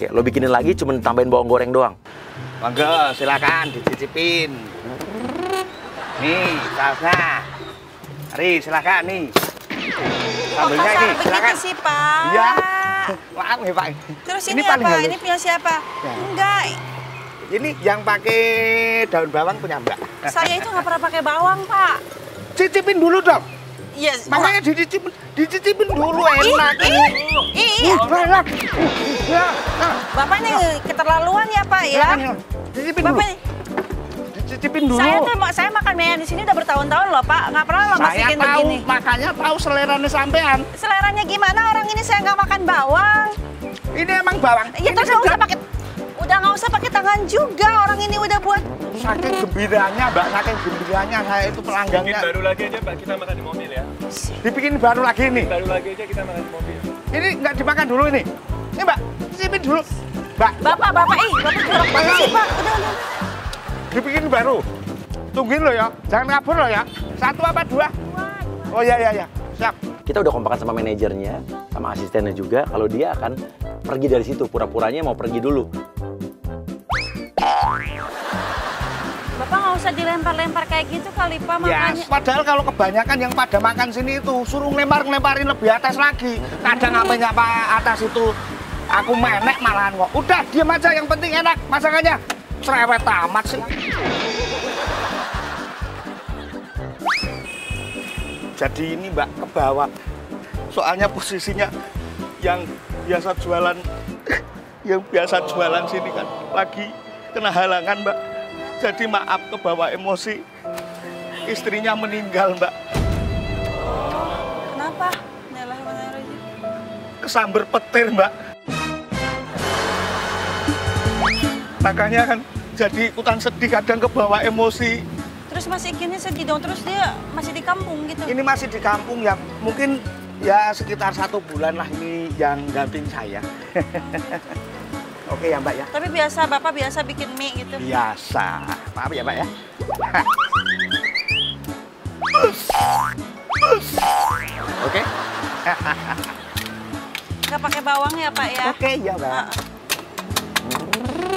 Oke, lo bikinin lagi cuma tambahin bawang goreng doang. Monggo, silakan dicicipin. Nih, sausnya. Mari, silakan nih. Sambelnya ini, silakan. Begitu sih, Pak. Iya. Maaf ya, Pak. Terus Ini ini, paling apa? halus. Ini punya siapa? Ya. Enggak, Ini yang pakai daun bawang punya Mbak. saya itu nggak pernah pakai bawang, Pak. Cicipin dulu dong. Iya. Makanya dicicipin dulu enak. Iya. Enak. Ya, Bapak ini keterlaluan ya, Pak ya? Cicipin dulu. Bapak ini, Cicipin dulu. saya makan mie ayam di sini udah bertahun-tahun loh, Pak. Nggak pernah lo Saya masukin tahu, begini. makanya tahu seleranya sampean. Seleranya gimana? Orang ini saya nggak makan bawang. Ini emang bawang. Ya terus nggak usah pakai tangan juga. Orang ini udah buat. Saking gembiranya, Mbak, saking gembiranya saya itu pelanggannya. Bikin baru lagi aja, Mbak, kita makan di mobil ya. Dibikin baru lagi nih. Baru lagi aja kita makan di mobil. Ini nggak dimakan dulu ini. Ini Mbak, cicipin dulu. Mbak, Bapak jorok banget sih, Pak. Udah. dibikin baru. Tungguin lo ya, jangan kabur lo ya. 1 apa 2? Oh iya, siap. Kita udah kompakan sama manajernya, sama asistennya juga, kalau dia akan pergi dari situ, pura-puranya mau pergi dulu. Bapak nggak usah dilempar-lempar kayak gitu kali, Pak, Ya, makanya. padahal kalau kebanyakan yang pada makan sini itu suruh ngelemparin lebih atas lagi. Kadang apa atas itu aku menek malahan kok. Udah, diam aja, yang penting enak masakannya. Cerewet amat sih. Jadi ini Mbak ke bawah. Soalnya posisinya yang biasa jualan sini kan lagi kena halangan, Mbak. Jadi maaf ke bawah emosi. Istrinya meninggal, Mbak. Kenapa? Bismillahirrahmanirrahim. Kesamber petir, Mbak. Makanya kan jadi ikutan sedih, kadang ke bawah emosi. Terus Mas Ikinnya sedih dong, terus dia masih di kampung gitu. Ini masih di kampung ya, mungkin ya sekitar 1 bulan lah ini yang gantiin saya. Oke ya Mbak ya? Tapi biasa, Bapak biasa bikin mie gitu. Biasa. Maaf ya Mbak ya? Oke? Nggak pakai bawang ya, Pak ya? Oke ya Mbak. Ah,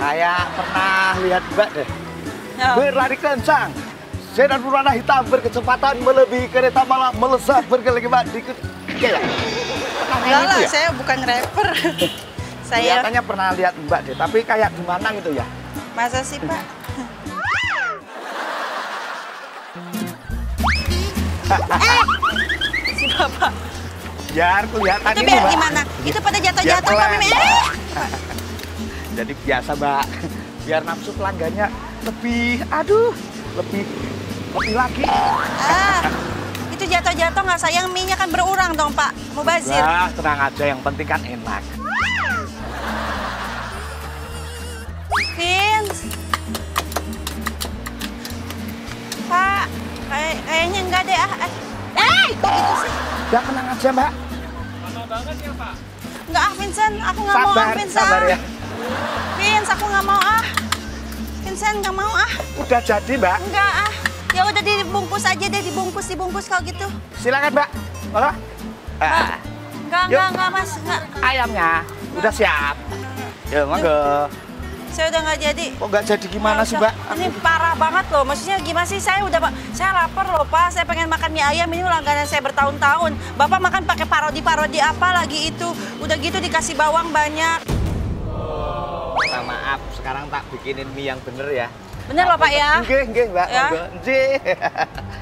Saya pernah lihat Mbak deh. ya. Berlari kencang. Sedan berwarna hitam berkecepatan melebihi kereta malam melesat bergelegeman dikit. Iya ya? Pernah Enggak kayak lah, gitu ya? saya bukan rapper. Saya, Kelihatannya pernah lihat Mbak deh, tapi kayak gimana gitu ya? masa sih, Pak? Si Bapak. Biar kelihatan Itu ini biar Mbak. gimana? Itu pada jatuh-jatuh, Biar Pak Mimi. Jadi biasa Mbak, biar nafsu pelanggannya lebih, lebih lagi. Itu jatuh-jatuh nggak sayang, mie-nya kan berurang dong, Pak. Mubazir. Nah, tenang aja, yang penting kan enak. Vince. Pak, kayaknya enggak deh. Kok gitu sih? Udah tenang aja Mbak. Lama banget ya, Pak? Enggak Vincent. Aku nggak mau Vincent. Sabar ya. Vince, aku nggak mau Vincent, nggak mau Udah jadi Mbak. Enggak Ya udah dibungkus aja deh, dibungkus kalau gitu. Silakan Mbak. Monggo. Enggak, Mas. Enggak. Ayamnya udah siap. Ya monggo. Saya udah nggak jadi. Kok nggak jadi gimana sih Mbak? Ini parah banget loh. Maksudnya gimana sih? Saya lapar loh, Pak. Saya pengen makan mie ayam. Ini langganan saya bertahun-tahun. Bapak makan pakai parodi apa lagi itu? Udah gitu dikasih bawang banyak. Minta maaf, sekarang tak bikinin mie yang bener ya. Bener loh, Pak ya? Nggih, Mbak. Ya. Monggo. Nggih.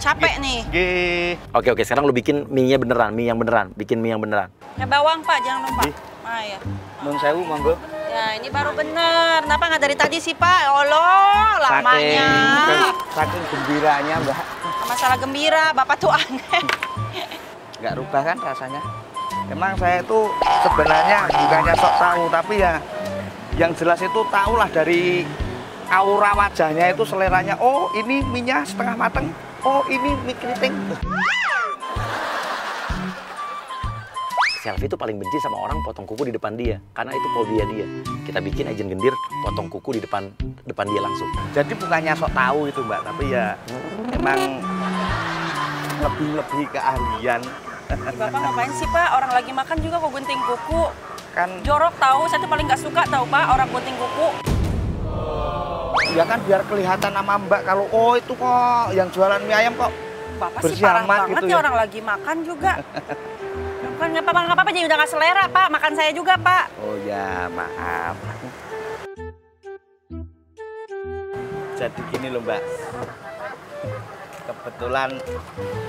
Capek nih. Nggih. Oke, sekarang lo bikin mie-nya beneran, mie yang beneran. Bikin mie yang beneran. Ya bawang, Pak. Jangan lupa. Ih. Ya. Nun sewu monggo. Ya, ini baru bener. Kenapa nggak dari tadi sih, Pak? Allah, lamanya. Saking gembiranya, Mbak. Masalah gembira, Bapak tuh aneh. Nggak rubah kan rasanya. Emang saya itu sebenarnya bukannya sok tahu, tapi ya yang jelas itu tahulah dari aura wajahnya itu seleranya. Oh, ini mie-nya setengah mateng. Oh, ini mie keriting. Selfie itu paling benci sama orang potong kuku di depan dia, karena itu fobia dia. Kita bikin agent gendir potong kuku di depan dia langsung. Jadi bukannya sok tahu itu Mbak, tapi ya emang lebih keahlian. Bapak ngapain sih, Pak? Orang lagi makan juga kok gunting kuku. kan Jorok tahu, saya tuh paling nggak suka tahu Pak orang gunting kuku. ya kan biar kelihatan sama Mbak kalau oh itu kok yang jualan mie ayam kok Bapak sih bersih parah amat banget gitu ya orang lagi makan juga. Kan nggak apa-apa jadi udah nggak selera Pak, makan saya juga Pak. Oh ya, maaf. Jadi gini loh Mbak, kebetulan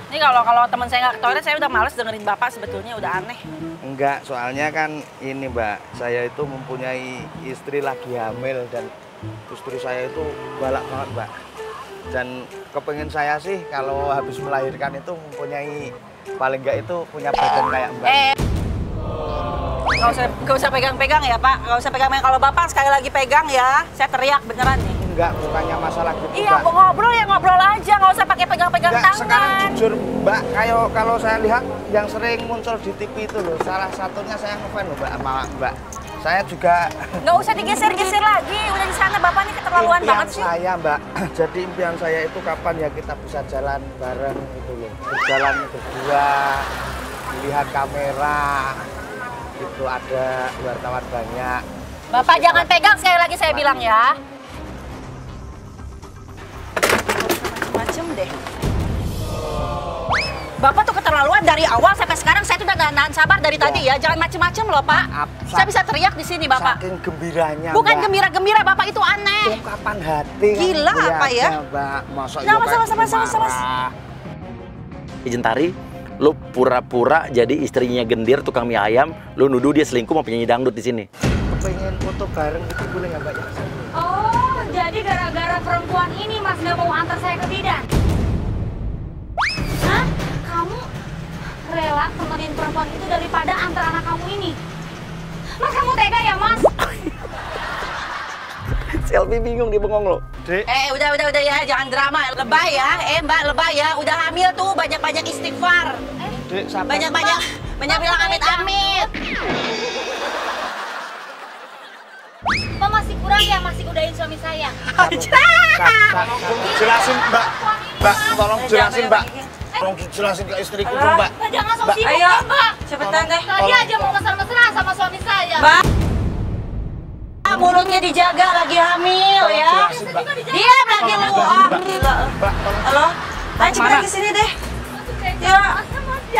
Ini kalau teman saya nggak ke toilet, saya udah males dengerin Bapak sebetulnya udah aneh. enggak, soalnya kan ini Mbak, saya itu mempunyai istri lagi hamil dan istri saya itu galak banget Mbak. Dan kepengen saya sih kalau habis melahirkan itu mempunyai paling enggak itu punya badan kayak Mbak. Nggak usah pegang-pegang ya Pak, nggak usah pegang-pegang. Kalau Bapak sekali lagi pegang ya, saya teriak beneran nih. Enggak, bukannya masalah gitu Iya, Mbak. ngobrol ya ngobrol aja, nggak usah pakai pegang-pegang Enggak, tangan. sekarang jujur Mbak, kalau saya lihat yang sering muncul di TV itu loh, salah satunya saya ngefans loh Mbak sama Mbak. Saya juga Nggak usah digeser-geser lagi, udah di sana Bapak ini keterlaluan impian banget sih. saya Mbak, jadi impian saya itu kapan ya kita bisa jalan bareng gitu loh, berjalan berdua, melihat kamera, itu ada wartawan banyak. Bapak jangan pegang sekali lagi saya bilang ya. Macem deh. Bapak tuh keterlaluan dari awal sampai sekarang. Saya tuh udah nahan sabar dari tadi ya. Jangan macem-macem loh Pak. Maaf, Saya bisa teriak di sini Bapak. Saking gembiranya Bukan Mbak. gembira-gembira Bapak itu aneh. Ungkapan hati kan Gila apa ya? kelihatannya, Mbak. Masa Nah, iya kayak sama. marah. Ijen Tari, lu pura-pura jadi istrinya Gendir tukang mie ayam, lu nuduh dia selingkuh mau penyanyi dangdut di sini. Kepengen foto bareng gitu boleh nggak Mbak? Oh, jadi gara-gara perempuan ini Mas nggak mau antar saya ke bidan? Hah? Kamu rela temenin perempuan itu daripada antar anak kamu ini? Mas, kamu tega ya, Mas? Selfie bingung dia bengong lo. Dek, Udah ya, jangan drama. Lebay ya, Mbak lebay ya. Udah hamil tuh banyak-banyak istighfar. Dek, sabar. Banyak bilang amit-amit. Mbak masih kurang ya, masih godain suami saya? Jelasin Mbak. Mbak, tolong jelasin Mbak. Tolong dijelasin ke istriku dong Mbak. Mbak, jangan sok sibuk Ayo, ya, Mbak. cepetan deh. Tadi aja mau mesra-mesra sama suami saya. Mbak, mulutnya dijaga lagi hamil Tolong ya. jelasin Mbak. Diam lagi lu. Ah, gila. Mbak, tolong. Halo? Ayo cepetan kesini deh. Ya.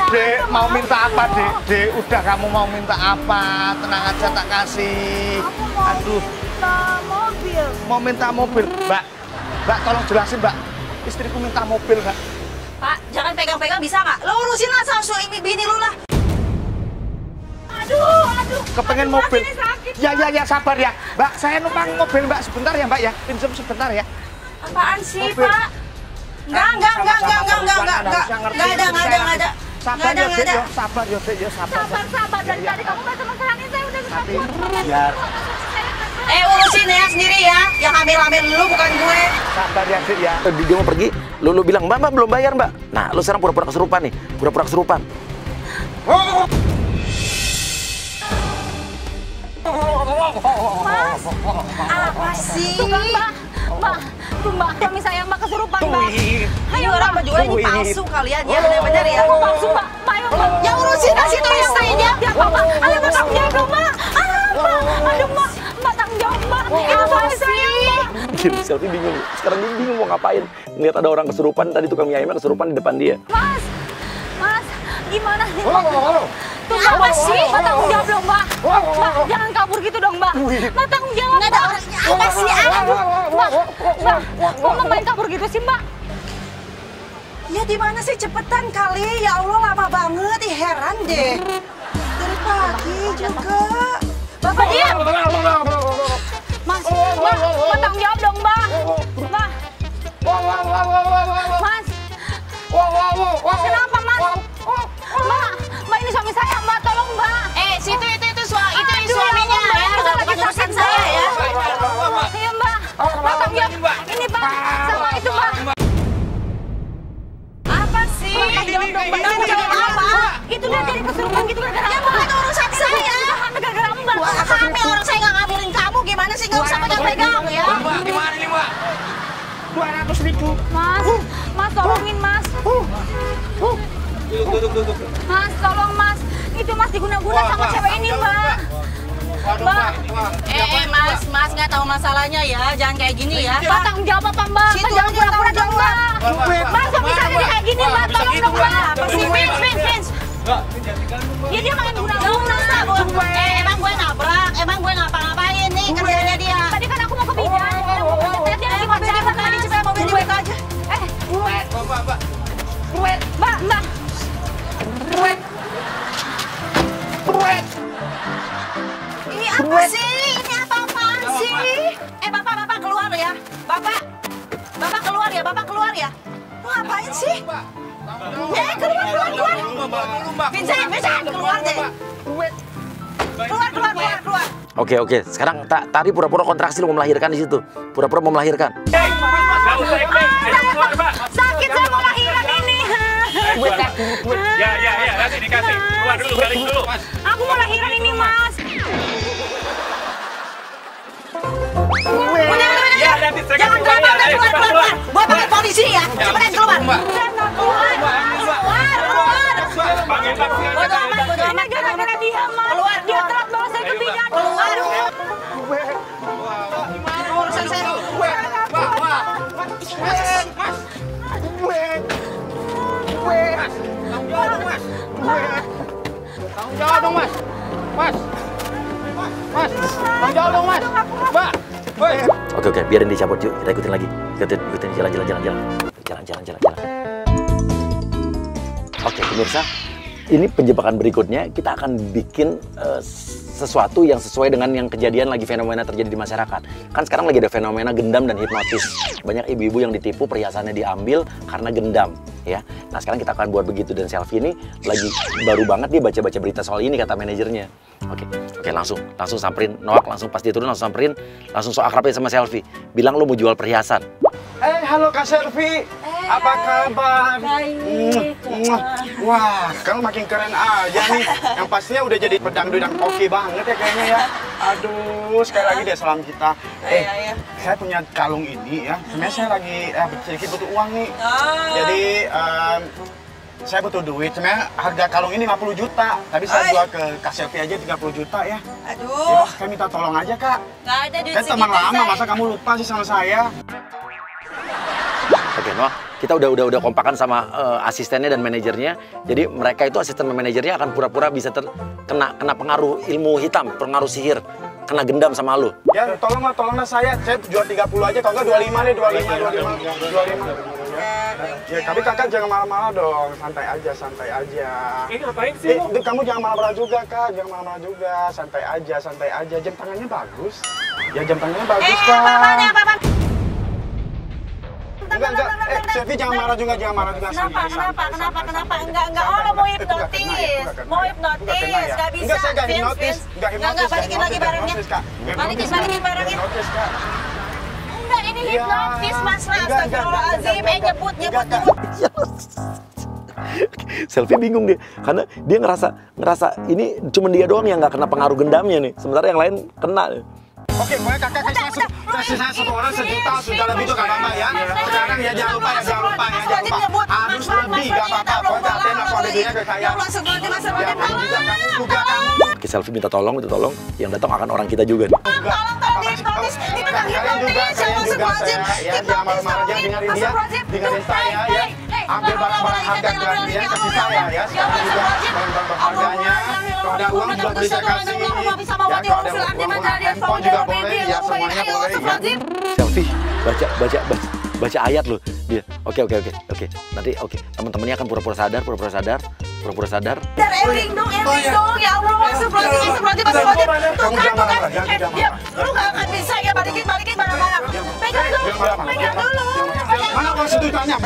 Dek, mau minta apa Dek? Dek, udah kamu mau minta apa? Tenang aja tak kasih. Aduh, Mobil. mau minta mobil. Mbak, Mbak tolong jelasin Mbak. Istriku minta mobil Mbak. Pak, jangan pegang-pegang bisa nggak? Lo urusin lah sama suami bini lu lah. Aduh. Kepengen Aduh, mobil. ini sakit. Ya, sabar ya. Mbak, saya numpang mobil Mbak sebentar ya Mbak ya. Pinjam sebentar ya. Apaan sih, Mobil. Pak? Enggak ada. Sabar Nggak ya, ada. Dek, ya. Sabar ya, Dek, ya. Sabar. Sabar. Dari tadi kamu mesra-mesrain saya udah nggak Tapi, kuat. biar Urusin ya sendiri ya. Yang hamil-hamil lu bukan gue. sabar ya, Dek, ya. Dia mau pergi, lu bilang, Mbak belum bayar Mbak. Nah, lu sekarang pura-pura kesurupan nih, pura-pura kesurupan. Mas, Apa sih? tuh kan Mbak, suami saya Mbak kesurupan Mbak. Ini orang menjual ini palsu kalian ya, benar-benar ya. Palsu Mbak, ayo Mbak. Yang urusin aja tuh yang lainnya. Ya Mbak, ayo Mbak tanggung jawab dong Mbak. Aduh Mbak tanggung jawab Mbak. Ini suami saya Mbak. Gini, Selfie bingung. Sekarang dia bingung mau ngapain. Ngeliat ada orang kesurupan, tadi tukang mie ayamnya kesurupan di depan dia. Mas, gimana nih? Tuh, Apa Mbak, sih? Mbak tanggung jawab dong Mbak. Mbak, jangan kabur gitu dong Mbak. Mbak tanggung jawab Nggak ada Mbak. orangnya. Apa sih? Mbak, kok Mbak main kabur gitu sih Mbak? Ya di mana sih cepetan kali? Ya Allah lama banget, heran deh. Dari pagi juga. Bapak diam. Mas, Mbak tanggung jawab dong Mbak. Mbak. Mas. Mas kenapa Mas? Mbak ini suami saya Mbak, tolong Mbak. Itu suaminya ya. Bukan urusan saya ya. Iya Mbak. Mbak tanggung jawab. Ini Mbak, sama itu Mbak. Apa sih? Tanggung jawab dong Mbak. Tanggung jawab apa? Itu dia jadi kesurupan gitu gara-gara Ya Mbak. bukan urusan saya. Gara-gara Mbak. Hamil orang saya nggak ngambilin kamu, gimana sih? Nggak usah pegang-pegang ya. Mbak, gimana nih Mbak? 200.000. Mas tolongin Mas. Duduk. Mas, tolong Mas. Itu Mas diguna-guna sama cewek ini Mbak. Mas nggak tahu masalahnya ya, jangan kayak gini ya. Mbak, tanggung jawab apa, Mbak? Mbak, jangan pura-pura dong, Mbak. Mbak, kok bisa jadi kayak gini, Mbak? Tolong dong, Mbak. Apa sih, Vince? Ya, dia makin guna-guna. Emang gue nabrak, emang gue ngapa-ngapain nih kerjanya dia. Tadi kan aku mau ke bidan. Dia lagi mau cabut tadi. Coba mobil dibuka aja. Mbak. Ini apa sih? Ini apa-apaan sih? Bapak keluar ya. Bapak keluar ya. Lu ngapain sih? Keluar. Vincent, keluar deh. Keluar. Oke. Sekarang Tari pura-pura kontraksi lu mau melahirkan di situ. Pura-pura mau melahirkan. Sakit, saya mau lahiran ini. Ya, nanti dikasih. Keluar dulu, garing dulu. Aku mau lahiran ini, Mas. Ya, nanti saya Jangan keluar. Gua panggil polisi ya. Cepetan keluar. Panggil taksi aja. Bodo amat. Gara-gara dia, Mas. Keluar. Dia telat bawa saya ke bidan. Keluar. Urusan saya. Tanggung jawab dong, Mas. Tanggung jawab dong, Mas. Mbak. Oke, biarin dicabut yuk. Kita ikutin lagi. Ikutin jalan. Oke, pemirsa. Ini penjebakan berikutnya, kita akan bikin sesuatu yang sesuai dengan yang kejadian lagi fenomena terjadi di masyarakat. Kan sekarang lagi ada fenomena gendam dan hipnotis. Banyak ibu-ibu yang ditipu, perhiasannya diambil karena gendam, ya. Nah, sekarang kita akan buat begitu, dan Selfie ini lagi baru banget dia baca-baca berita soal ini, kata manajernya. Oke, langsung samperin Noak, langsung pas dia turun langsung samperin, langsung so akrabnya sama Selfie. Bilang lu mau jual perhiasan. Halo Kak Selfie, apa kabar? Wah, kamu makin keren aja nih. Yang pastinya udah jadi pedangdut yang oke banget ya kayaknya ya. Aduh, sekali lagi deh salam kita. Saya punya kalung ini ya. Sebenarnya saya lagi sedikit butuh uang nih. Jadi saya butuh duit. Sebenarnya harga kalung ini 50 juta. Tapi saya jual ke Kak Selfie aja 30 juta ya. Aduh. Saya minta tolong aja Kak. Nggak ada duit Kan teman lama, masa kamu lupa sih sama saya? Oke, Noah, kita udah kompakan sama asistennya dan manajernya. Jadi mereka itu asisten dan manajernya akan pura-pura bisa kena pengaruh ilmu hitam, pengaruh sihir, kena gendam sama lu. Ya, tolonglah saya jual 30 aja, kalau enggak 25 deh, 25. Ya, tapi kakak jangan marah-marah dong, santai aja. Ini ngapain sih? Kamu jangan marah-marah juga, Kak, santai aja, jam tangannya bagus. Ya, jam tangannya bagus, Kak. Enggak, Selfie jangan marah juga, Kenapa? Enggak, oh lo mau hipnotis. Nggak bisa. Enggak, saya nggak hipnotis. Enggak, balikin lagi barangnya. Balikin barangnya. Enggak, ini hipnotis, Mas. Astagfirullahaladzim, nyebut. Selfie bingung deh, karena dia ngerasa ini cuma dia doang yang nggak kena pengaruh gendamnya nih, sementara yang lain kena. Oke, boleh kakak kasih saya 1 orang 1 juta, sudah lebih itu gak apa-apa ya. Sekarang ya jangan lupa. Harus lebih gak apa-apa, pokoknya Aten aku ada duitnya ke saya. Oke, Selfie minta tolong, yang datang akan orang kita juga nih. Kalian juga saya, ya jangan marah-marah, jangan dengerin saya ya. Ambil barang-barang harga kalian kasih saya ya. Sekarang juga barang-barang harganya. Kalau ada uang juga boleh saya kasih. Ya, kalau ada uang handphone juga boleh, ya semuanya boleh ya. Selfie, baca ayat loh dia. Oke. Nanti teman-temannya akan pura-pura sadar. Eling dong, ya Allah, astagfirullahaladzim. Tuh kan. Lu nggak akan bisa ya, balikin barang-barang. Pegang dulu. Mana uang 1 jutanya?